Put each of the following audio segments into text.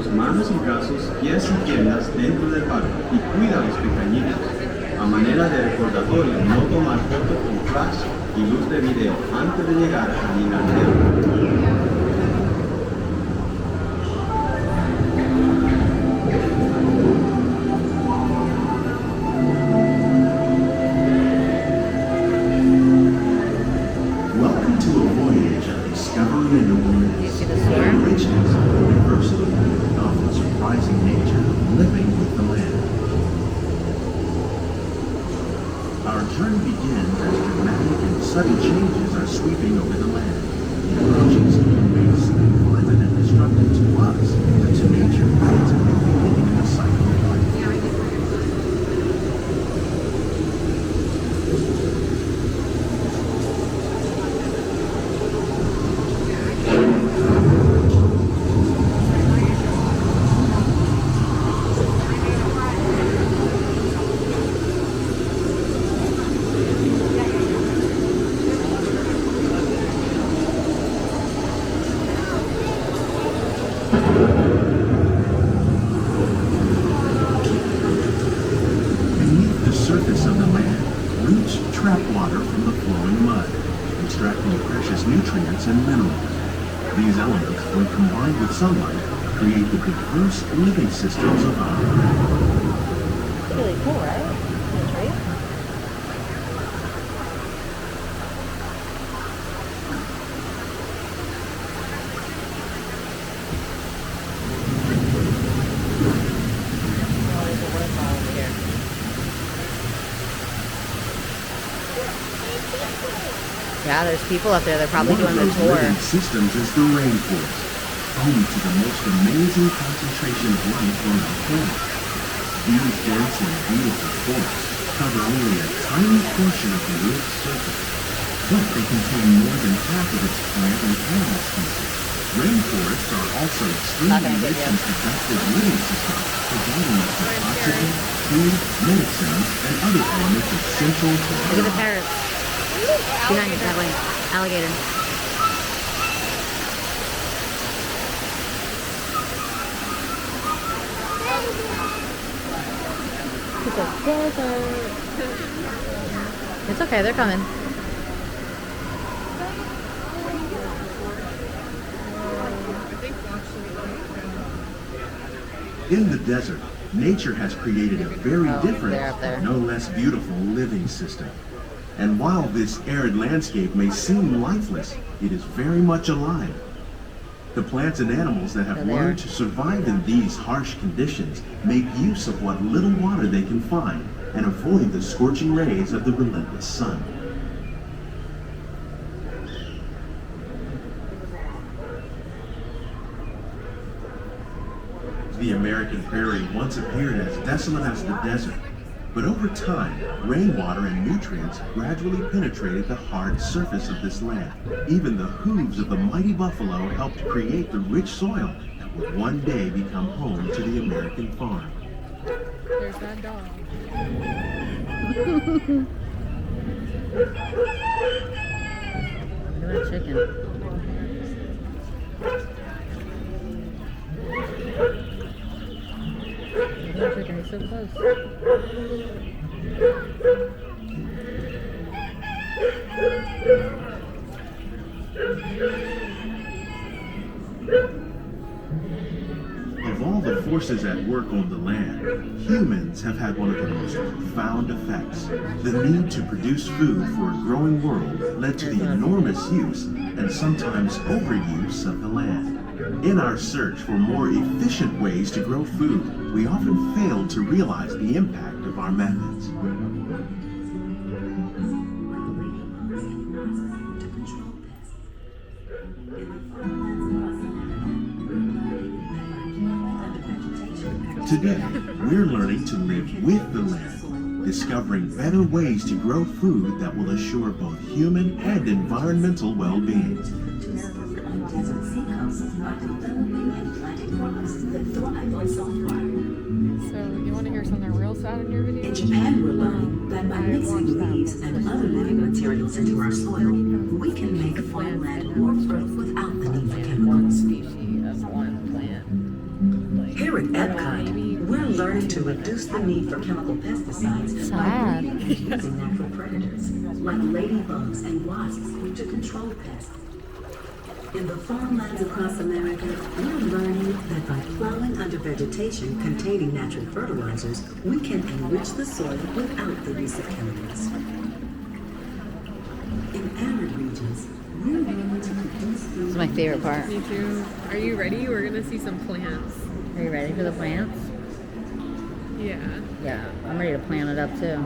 tus manos y brazos, pies y piernas dentro del barco y cuida a los pequeñitos. A manera de recordatorio, no tomar fotos con flash y luz de video antes de llegar al inodoro. Sudden changes are sweeping over the land. The approaching storm may seem violent and disruptive to us, but to nature, it's a new beginning in the cycle of life. Nutrients and minerals. These elements, when combined with sunlight, create the diverse living systems of our planet. Really cool, right? That's right. Oh, there's a waterfall over here. Yeah, there's people up there. They're probably doing the tour. One of those living systems is the rainforest, home to the most amazing concentration of life on our planet. These dense and beautiful forests cover only a tiny portion of the Earth's surface, but they contain more than half of its plant and animal species. Rainforests are also extremely rich and productive living systems, providing us with oxygen, food, medicines, and other elements essential to our Look at the parrots. Behind it, that way. Alligator. It's a desert. It's okay, they're coming. In the desert, nature has created a very different, but no less beautiful living system. And while this arid landscape may seem lifeless, it is very much alive. The plants and animals that have learned to survive in these harsh conditions make use of what little water they can find and avoid the scorching rays of the relentless sun. The American prairie once appeared as desolate as the desert. But over time, rainwater and nutrients gradually penetrated the hard surface of this land. Even the hooves of the mighty buffalo helped create the rich soil that would one day become home to the American farm. There's that dog. Look at that chicken. He's so close. Of all the forces at work on the land, humans have had one of the most profound effects. The need to produce food for a growing world led to the enormous use and sometimes overuse of the land. In our search for more efficient ways to grow food, we often fail to realize the impact of our methods. Today, we're learning to live with the land, discovering better ways to grow food that will assure both human and environmental well-being. So, you want to hear something real sad in your video? In Japan, we're learning that by mixing leaves and other living materials into our soil, we can make farmland more fertile without the need for chemicals. One species of one plant. Here at EPCOT, we're learning to reduce the need for chemical pesticides by Sad. breeding and using natural predators, like ladybugs and wasps, to control pests. In the farmlands across America, we're learning that by plowing under vegetation containing natural fertilizers, we can enrich the soil without the use of chemicals. In arid regions, we're learning to produce food. This is my favorite part. Me too. Are you ready? We're gonna see some plants. Are you ready for the plants? Yeah. Yeah, I'm ready to plant it up too.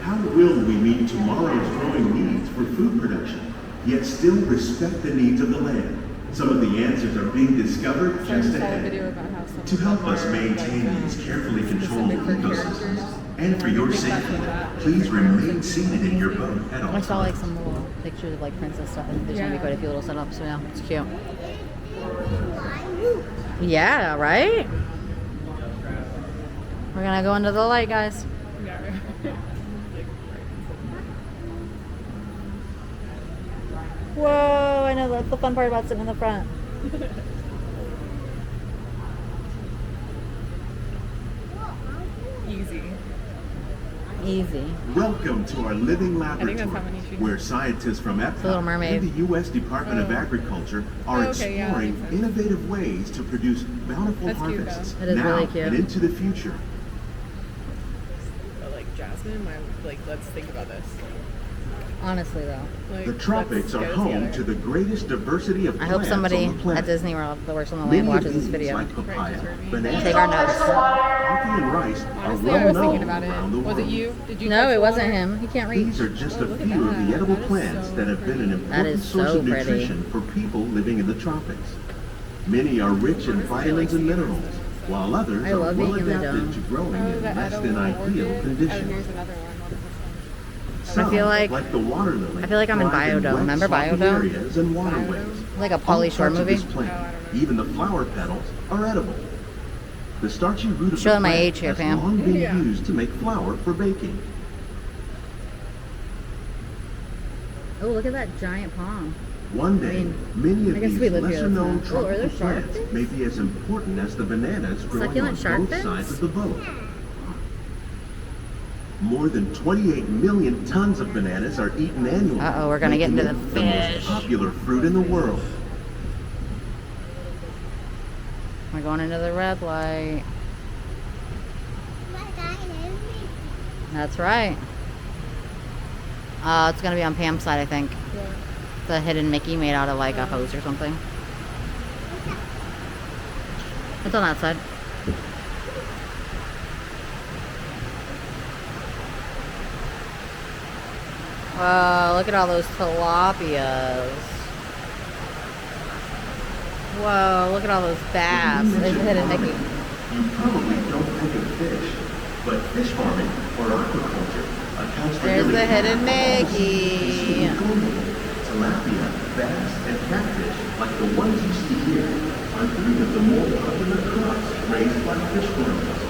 How will we meet tomorrow's growing needs for food production, yet still respect the needs of the land? Some of the answers are being discovered So I just saw a ahead. video about how some To help us are, maintain like, these carefully controlled specific for ecosystems, characters. and for your I think that's safety, what that- please remain seated in your boat at all I saw like times. some little pictures of like princess stuff, and there's gonna be Yeah. quite a few little setups. So yeah, it's cute. Yeah, right? We're gonna go into the light, guys. Yeah. Whoa, I know that's the fun part about sitting in the front. Easy. Easy. Welcome to our living think that's how laboratory, many she where has. scientists from Little EPCOT Mermaid. and the U.S. Department of Oh. Agriculture are Oh, okay, yeah, that exploring makes sense. innovative ways to produce bountiful That's cute, though. harvests It is now really cute. and into the future. But like Jasmine, let's think about this. Honestly, though, Like, The tropics let's are get it home together. to the greatest diversity of I plants hope somebody on the planet. at Disney World that works on the Many land of watches this these, video. like papaya, Right, bananas, Take our notes. coffee, and rice are Honestly, well I was known thinking about around the it. world. Was it you? Did you? No, touch it the wasn't water? him. He can't reach. These are just Oh, a look at few of that. the edible That is plants so that have been an pretty. That important is source so of pretty. nutrition for people living in the tropics. Many are rich in Honestly, I like vitamins and seeing this. minerals, while others I are love well being in the adapted dome. to growing Oh, in that less than edible ideal orchid. Oh, conditions. here's another one. What is this one? Some, feel like- the water lily, I feel like I'm in thrive Biodome. wet, Remember swampy Biodome? areas and waterways. Like a All Pauly Shore parts of movie. this plant, Oh, I don't know. even the flower petals, are edible. The starchy root of Showing the my plant age here, has Pam. long been Yeah. used to make flour for baking. Oh, look at that giant palm. One day, mean, many I of guess these we live here, lesser-known that's fine. Oh, are there tropical shark plants fins? may be as important as the bananas growing Succulent on shark both fins? sides of the boat. More than 28 million tons of bananas are eaten annually. Uh-oh, we're gonna get making into it the most fish. popular fruit in the world. We're going into the red light. That's right. It's gonna be on Pam's side, I think. What? The hidden Mickey made out of like a hose or something. It's on that side. Whoa, look at all those tilapias. Whoa, look at all those bass. When you There's the hidden mention Mickey. farming, you probably don't think of fish, but fish farming or aquaculture accounts for There's nearly the hidden half of all Mickey. seafood globally. Tilapia, bass, and catfish, like the ones you see here, are three of the more popular crops raised by fish farmers.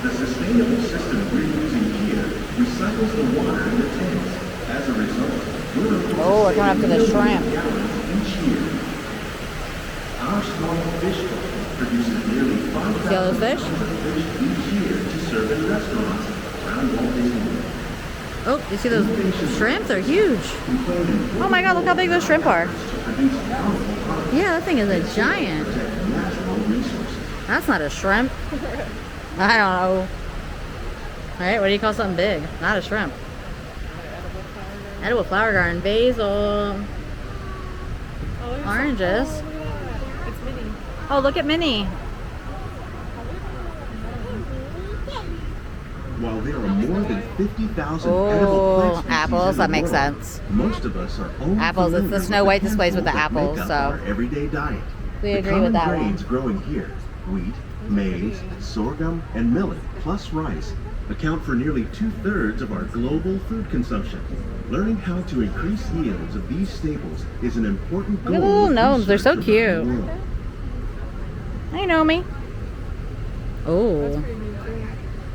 The sustainable system we're using here recycles the water in the tanks. As a result, we're able to Oh, we're coming up to the save shrimp. millions of gallons each year. Our small fish farm produces nearly 5,000 See all those fish? tons of fish each year to serve in restaurants around Walt Disney World. Oh, you see those shrimp? They're huge. Oh my god, look how big those shrimp are. Yeah, that thing is a giant. Natural resources. That's not a shrimp. I don't know. Alright, what do you call something big? Not a shrimp. Edible flower garden, basil, Oh, there's oranges. Some, oh, look at that. It's Minnie. Oh, look at Minnie. While there are more than 50,000 Oh, edible plant species apples, in that the makes world, sense. most of us are only Apples, it's the familiar Snow with White the displays with the handful that apples, make up so our everyday diet. we The agree common with that one. grains growing here, wheat, maize, sorghum, and millet, plus rice, account for nearly 2/3 of our global food consumption. Learning how to increase yields of these staples is an important goal. Look at the little of gnomes, they're so research around the cute. world. Hey, Nomi. Oh, That's pretty neat too.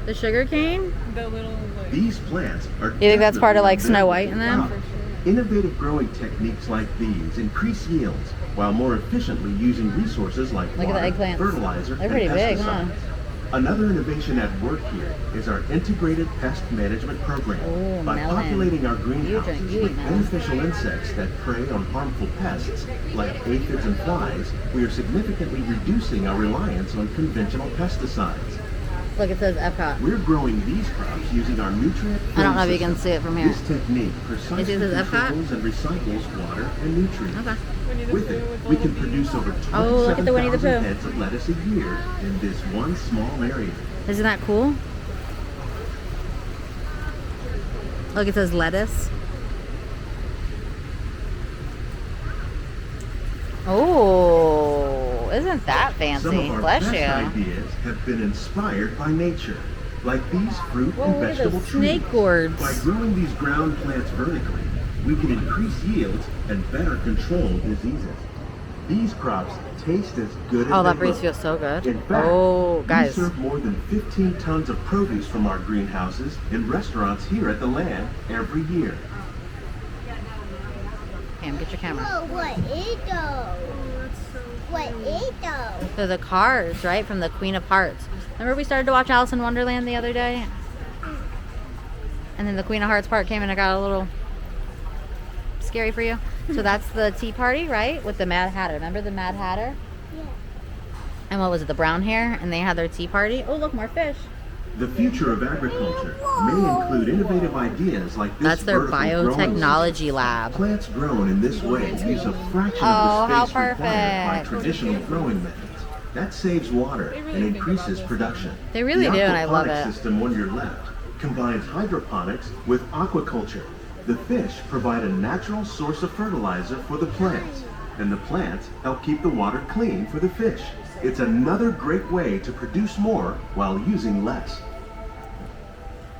the sugar cane? The little like. These plants are. You think that's part of, like, definitely Snow White and them? wow. Innovative growing techniques like these increase yields, while more efficiently using resources like Look at the water, eggplants. fertilizer, They're and pretty big, huh? pesticides. Another innovation at work here is our integrated pest management program. Ooh, By melon. populating our greenhouses You eat with melon. beneficial insects that prey on harmful pests, like aphids and flies, we are significantly reducing our reliance on conventional pesticides. Look, it says EPCOT. We're growing these crops using our nutrient I don't know if film you can system. see it from here. This technique precisely You see this EPCOT? controls and recycles water and nutrients. Okay. Winnie the With Pooh it, with we all can the produce bees. over Oh, look at the Winnie the 27,000 Pooh. heads of lettuce a year in this one small area. Isn't that cool? Look, it says lettuce. Oh, isn't that Some fancy? of our Bless best you. ideas have been inspired by nature, like these fruit Whoa, and look at vegetable those trees. snake gourds. By growing these ground plants vertically, we can increase yields and better control diseases. These crops taste as good as Oh, they that breeze look. feels so good. In fact, Oh, we guys. serve more than 15 tons of produce from our greenhouses in restaurants here at the land every year. Cam, get your camera. Whoa, what is those? What is those? They're the cars, right? From the Queen of Hearts. Remember we started to watch Alice in Wonderland the other day? And then the Queen of Hearts part came and it got a little scary for you. So that's the tea party, right? With the Mad Hatter. Remember the Mad Hatter? Yeah. And what was it, the brown hair? And they had their tea party. Oh, look, more fish. The future of agriculture may include innovative ideas like this. That's their vertical growing biotechnology lab. system. Plants grown in this way use a fraction Oh, of how the space required by perfect. traditional growing methods. That saves water They really and think increases about this. production. They really the do, and I love aquaponics it. system on your left combines hydroponics with aquaculture. The fish provide a natural source of fertilizer for the plants, and the plants help keep the water clean for the fish. It's another great way to produce more while using less.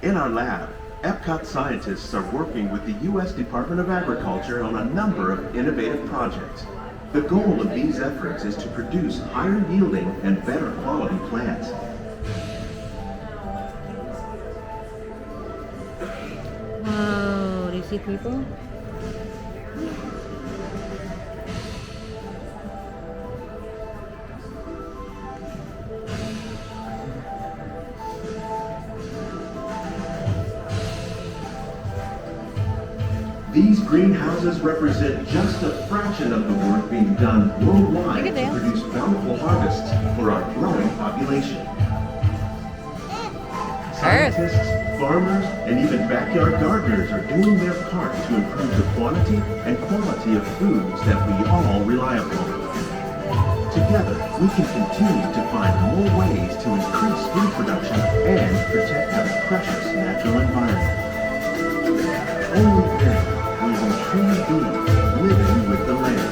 In our lab, EPCOT scientists are working with the U.S. Department of Agriculture on a number of innovative projects. The goal of these efforts is to produce higher yielding and better quality plants. Whoa, do you see people? These greenhouses represent just a fraction of the work being done worldwide You can to dance. produce bountiful harvests for our growing population. Scientists, farmers, and even backyard gardeners are doing their part to improve the quantity and quality of foods that we all rely upon. Together, we can continue to find more ways to increase food production and protect our precious natural environment. Only then will we truly be living with the land.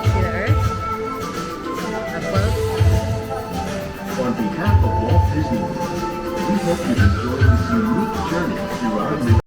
See the earth? Up close? On behalf of Walt Disney World, we hope you enjoy this unique journey through our new